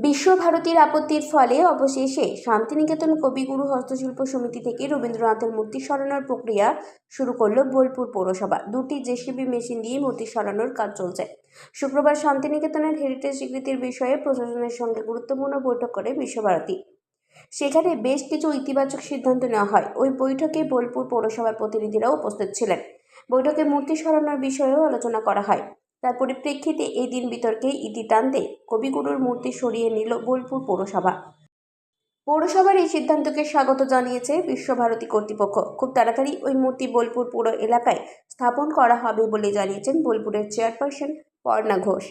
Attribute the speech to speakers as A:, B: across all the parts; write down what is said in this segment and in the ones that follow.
A: বিশ্বভারতীর আপত্তির ফলে অবশেষে শান্তিনিকেতন কবিগুরু হস্তশিল্প সমিতি থেকে রবীন্দ্রনাথের মূর্তি সরানোর প্রক্রিয়া শুরু করল বোলপুর পৌরসভা। দুটি জেসিবি মেশিন দিয়ে মূর্তি সরানোর কাজ চলছে। শুক্রবার শান্তিনিকেতনের হেরিটেজ স্বীকৃতির বিষয়ে প্রশাসনের সঙ্গে গুরুত্বপূর্ণ বৈঠক করে বিশ্বভারতী। সেখানে বেশ কিছু ইতিবাচক সিদ্ধান্ত নেওয়া হয়। ওই বৈঠকে বোলপুর পৌরসভার প্রতিনিধিরাও উপস্থিত ছিলেন। বৈঠকে মূর্তি সরানোর বিষয়েও আলোচনা করা হয়। তার পরিপ্রেক্ষিতে এই দিন বিতর্কে ইতি টানতে কবিগুরুর মূর্তি সরিয়ে নিল বোলপুর পৌরসভা। পৌরসভার এই সিদ্ধান্তকে স্বাগত জানিয়েছে বিশ্বভারতী কর্তৃপক্ষ। খুব তাড়াতাড়ি ওই মূর্তি বোলপুর পুর এলাকায় স্থাপন করা হবে বলে জানিয়েছেন বোলপুরের চেয়ারপারসন পর্ণা ঘোষ।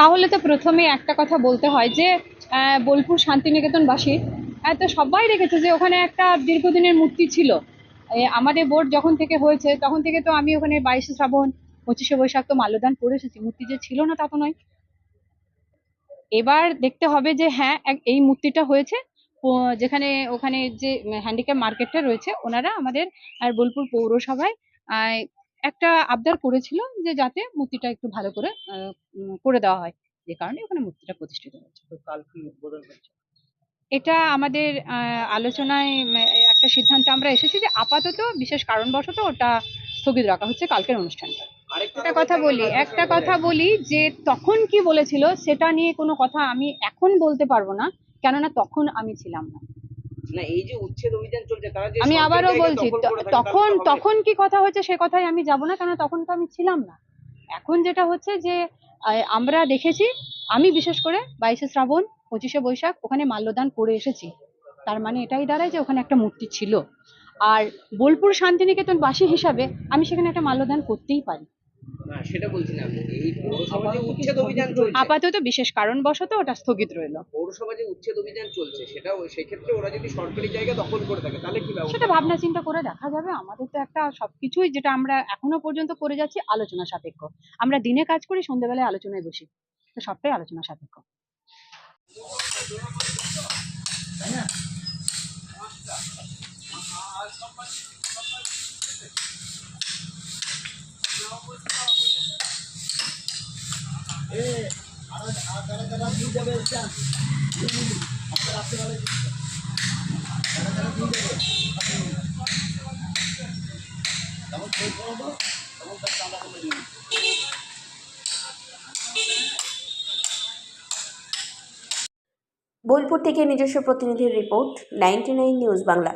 B: তাহলে তো প্রথমে একটা কথা বলতে হয় যে বোলপুর শান্তিনিকেতনবাসী তো সবাই দেখেছে যে ওখানে একটা দীর্ঘদিনের মূর্তি ছিল। আমাদের বোর্ড যখন থেকে হয়েছে তখন থেকে তো আমি ওখানে 22শে শ্রাবণ 25শে বৈশাখ তো মাল্যদান করে এসেছি। মূর্তি যে ছিল না তা তো নয়। এবার দেখতে হবে যে হ্যাঁ এই মূর্তিটা হয়েছে যেখানে ওখানে যে হ্যান্ডিক্যাপ মার্কেটটা রয়েছে ওনারা আমাদের আর বোলপুর পৌরসভায় একটা আবদার করেছিল যে যাতে মূর্তিটা একটু ভালো করে করে দেওয়া হয়, যে কারণে ওখানে মূর্তিটা প্রতিষ্ঠিত হয়েছে। এটা আমাদের আলোচনায় একটা সিদ্ধান্তে আমরা এসেছি যে আপাতত বিশেষ কারণবশত ওটা স্থগিত রাখা হচ্ছে কালকের অনুষ্ঠানটা। একটা কথা বলি যে তখন কি বলেছিল সেটা নিয়ে কোনো কথা আমি এখন বলতে পারবো না, কেননা তখন আমি ছিলাম না।
C: এই যে উচ্ছেদ অভিযান চলছে, তারা যে
B: আমি আবারও বলছি তখন কি কথা হচ্ছে সে কথাই আমি যাব না, কেন তখন তো আমি ছিলাম না। এখন যেটা হচ্ছে যে আমরা দেখেছি, আমি বিশেষ করে 22শে শ্রাবণ 25শে বৈশাখ ওখানে মাল্যদান করে এসেছি। তার মানে এটাই দাঁড়ায় যে ওখানে একটা মূর্তি ছিল, আর বোলপুর শান্তিনিকেতনবাসী হিসাবে আমি সেখানে একটা মাল্যদান করতেই পারি।
C: সেটা বলছি না, এই পৌরসভা যে উচ্ছেদ অভিযান চলছে
B: আপাতত বিশেষ কারণবশত ওটা স্থগিত রইল।
C: পৌরসভা যে উচ্ছেদ অভিযান চলছে সেটা সেক্ষেত্রে ওরা যদি সরকারি জায়গা দখল করে থাকে তাহলে কি ব্যবস্থা?
B: সেটা ভাবনা চিন্তা করে দেখা যাবে। আমাদের তো একটা সবকিছুই যেটা আমরা এখনো পর্যন্ত করে যাচ্ছি আলোচনা সাপেক্ষ। আমরা দিনে কাজ করি, সন্ধ্যেবেলায় আলোচনায় বসি, তো সবটাই আলোচনা সাপেক্ষ।
A: বোলপুর থেকে নিজস্ব প্রতিনিধির রিপোর্ট, 99 নিউজ বাংলা।